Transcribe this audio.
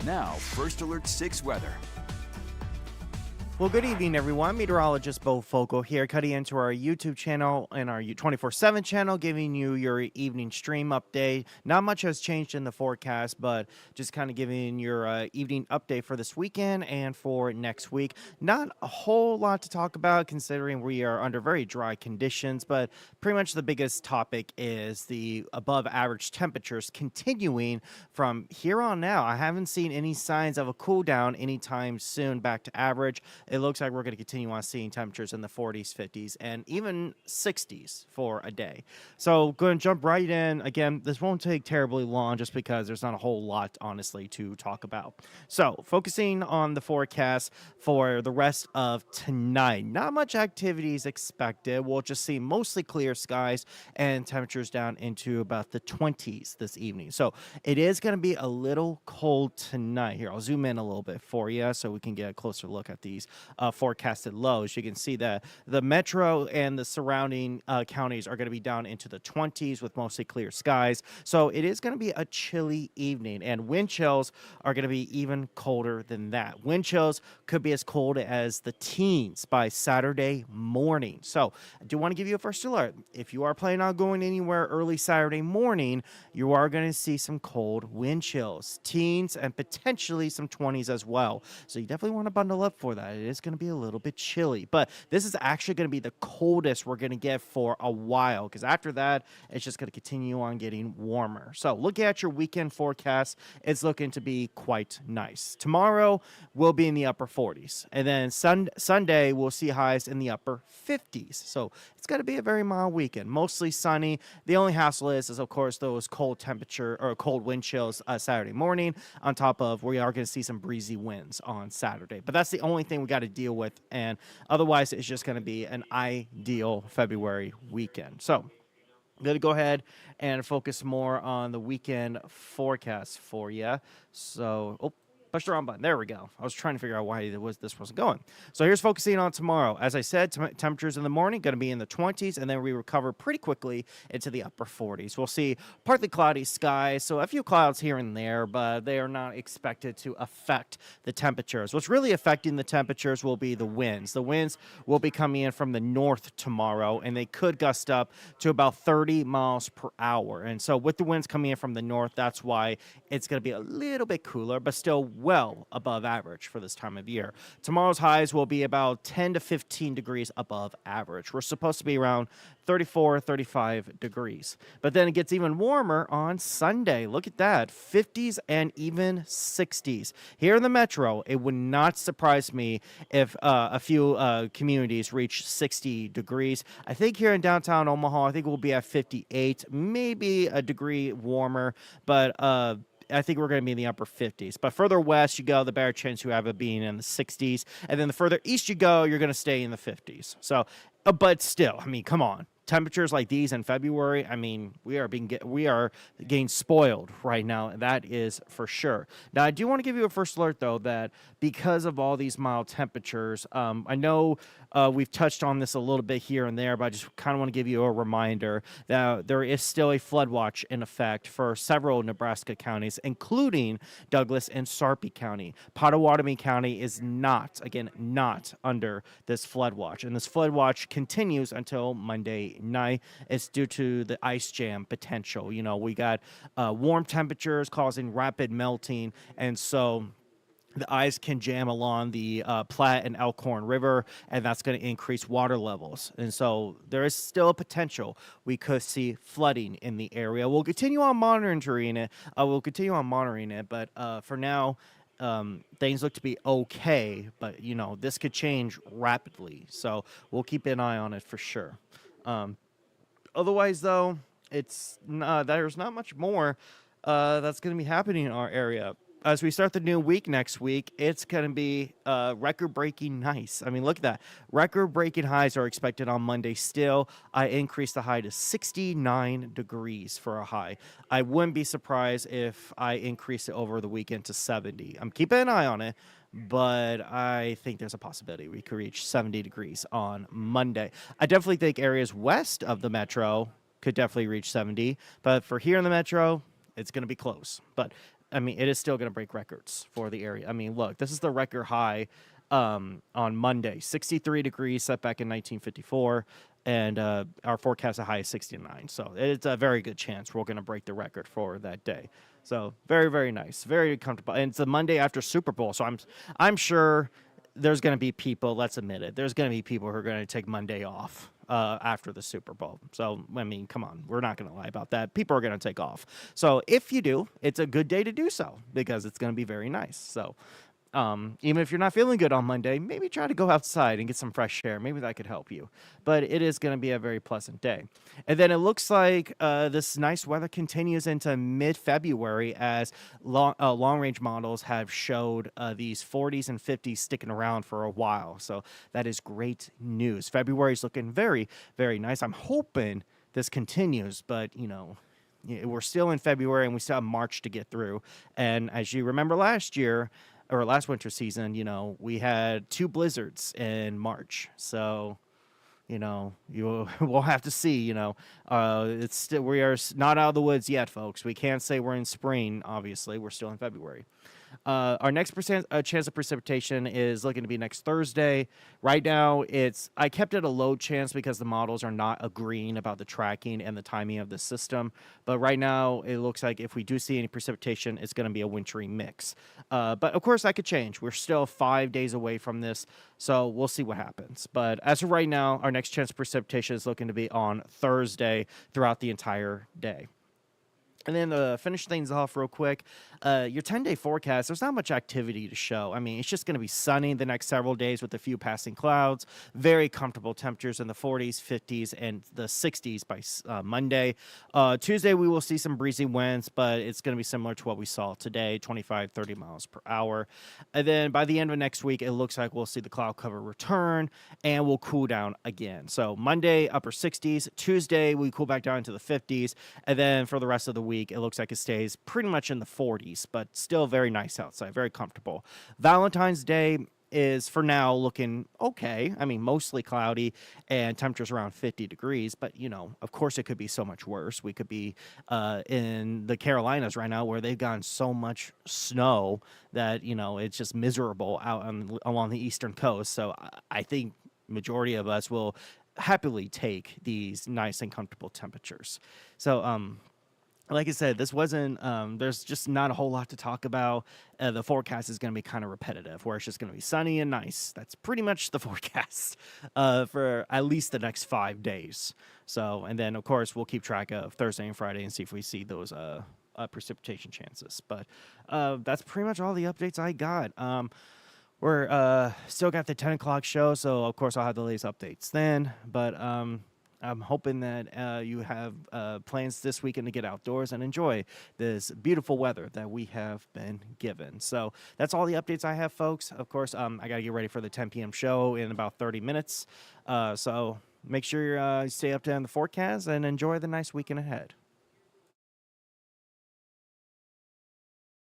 Now, First Alert 6 weather. Well, good evening, everyone. Meteorologist Bo Fogle here, cutting into our YouTube channel and our 24/7 channel, giving you your evening stream update. Not much has changed in the forecast, but just kind of giving your evening update for this weekend and for next week. Not a whole lot to talk about considering we are under very dry conditions, but pretty much the biggest topic is the above average temperatures continuing from here on out. I haven't seen any signs of a cool down anytime soon back to average. It looks like we're going to continue on seeing temperatures in the 40s, 50s, and even 60s for a day. So going to jump right in. Again, this won't take terribly long just because there's not a whole lot, honestly, to talk about. So focusing on the forecast for the rest of tonight. Not much activity is expected. We'll just see mostly clear skies and temperatures down into about the 20s this evening. So it is going to be a little cold tonight. Here, I'll zoom in a little bit for you so we can get a closer look at these forecasted lows. You can see that the metro and the surrounding counties are going to be down into the 20s with mostly clear skies. So it is going to be a chilly evening, and wind chills are going to be even colder than that. Wind chills could be as cold as the teens by Saturday morning. So I do want to give you a first alert. If you are planning on going anywhere early Saturday morning, you are going to see some cold wind chills, teens, and potentially some 20s as well. So you definitely want to bundle up for that. It is going to be a little bit chilly, but this is actually going to be the coldest we're going to get for a while, because after that, it's just going to continue on getting warmer. So looking at your weekend forecast, it's looking to be quite nice. Tomorrow will be in the upper 40s, and then Sunday we'll see highs in the upper 50s. So it's going to be a very mild weekend, mostly sunny. The only hassle is of course those cold temperature or cold wind chills Saturday morning, on top of we are going to see some breezy winds on Saturday. But that's the only thing we got to deal with, and otherwise it's just going to be an ideal February weekend. So I'm going to go ahead and focus more on the weekend forecast for you. So, push the wrong button. There we go. I was trying to figure out why this wasn't going. So here's focusing on tomorrow. As I said, temperatures in the morning going to be in the 20s, and then we recover pretty quickly into the upper 40s. We'll see partly cloudy skies, so a few clouds here and there, but they are not expected to affect the temperatures. What's really affecting the temperatures will be the winds. The winds will be coming in from the north tomorrow, and they could gust up to about 30 miles per hour. And so with the winds coming in from the north, that's why it's going to be a little bit cooler, but still well above average for this time of year. Tomorrow's highs will be about 10 to 15 degrees above average. We're supposed to be around 34, 35 degrees. But then it gets even warmer on Sunday. Look at that. 50s and even 60s. Here in the metro, it would not surprise me if a few communities reach 60 degrees. I think here in downtown Omaha, I think we'll be at 58, maybe a degree warmer, but I think we're going to be in the upper 50s. But further west you go, the better chance you have of being in the 60s. And then the further east you go, you're going to stay in the 50s. So, but still, I mean, come on. Temperatures like these in February, I mean, we are getting spoiled right now. That is for sure. Now, I do want to give you a first alert, though, that because of all these mild temperatures, I know we've touched on this a little bit here and there, but I just kind of want to give you a reminder that there is still a flood watch in effect for several Nebraska counties, including Douglas and Sarpy County. Pottawatomie County is not under this flood watch, and this flood watch continues until Monday night. It's due to the ice jam potential. You know, we got warm temperatures causing rapid melting, and so the ice can jam along the Platte and Elkhorn River, and that's going to increase water levels. And so there is still a potential we could see flooding in the area. We'll continue on monitoring it. But for now, things look to be okay. But, you know, this could change rapidly. So we'll keep an eye on it for sure. Otherwise, though, there's not much more that's going to be happening in our area. As we start the new week next week, it's going to be record-breaking nice. I mean, look at that. Record-breaking highs are expected on Monday still. I increased the high to 69 degrees for a high. I wouldn't be surprised if I increase it over the weekend to 70. I'm keeping an eye on it, but I think there's a possibility we could reach 70 degrees on Monday. I definitely think areas west of the metro could definitely reach 70, but for here in the metro, it's going to be close. But I mean, it is still going to break records for the area. I mean, look, this is the record high on Monday, 63 degrees set back in 1954. And our forecast a high is 69. So it's a very good chance we're going to break the record for that day. So very, very nice, very comfortable. And it's the Monday after Super Bowl. So I'm sure there's going to be people, let's admit it, there's going to be people who are going to take Monday off after the Super Bowl. So, I mean, come on, we're not going to lie about that. People are going to take off. So if you do, it's a good day to do so because it's going to be very nice. So even if you're not feeling good on Monday, maybe try to go outside and get some fresh air. Maybe that could help you. But it is going to be a very pleasant day. And then it looks like this nice weather continues into mid-February as long-range models have showed these 40s and 50s sticking around for a while. So that is great news. February is looking very, very nice. I'm hoping this continues, but, you know, we're still in February and we still have March to get through. And as you remember last year, or last winter season, you know, we had 2 blizzards in March. So, you know, we'll have to see, you know, it's still, we are not out of the woods yet, folks. We can't say we're in spring. Obviously, we're still in February. Our next chance of precipitation is looking to be next Thursday. Right now, I kept it a low chance because the models are not agreeing about the tracking and the timing of the system. But right now, it looks like if we do see any precipitation, it's going to be a wintry mix. But of course, that could change. We're still 5 days away from this, so we'll see what happens. But as of right now, our next chance of precipitation is looking to be on Thursday throughout the entire day. And then to finish things off real quick, your 10-day forecast, there's not much activity to show. I mean, it's just going to be sunny the next several days with a few passing clouds. Very comfortable temperatures in the 40s, 50s, and the 60s by Monday. Tuesday, we will see some breezy winds, but it's going to be similar to what we saw today, 25, 30 miles per hour. And then by the end of next week, it looks like we'll see the cloud cover return, and we'll cool down again. So Monday, upper 60s. Tuesday, we cool back down into the 50s. And then for the rest of the week, it looks like it stays pretty much in the 40s, but still very nice outside, very comfortable. Valentine's Day is for now looking okay. I mean, mostly cloudy and temperatures around 50 degrees, but you know, of course it could be so much worse. We could be in the Carolinas right now where they've gotten so much snow that, you know, it's just miserable out along the eastern coast. So I think majority of us will happily take these nice and comfortable temperatures. So, like I said, this wasn't, there's just not a whole lot to talk about. The forecast is going to be kind of repetitive, where it's just going to be sunny and nice. That's pretty much the forecast for at least the next 5 days. So, and then, of course, we'll keep track of Thursday and Friday and see if we see those precipitation chances. But that's pretty much all the updates I got. We're still got the 10 o'clock show, so, of course, I'll have the latest updates then. But I'm hoping that you have plans this weekend to get outdoors and enjoy this beautiful weather that we have been given. So that's all the updates I have, folks. Of course, I got to get ready for the 10 p.m. show in about 30 minutes. So make sure you stay up to the forecast and enjoy the nice weekend ahead.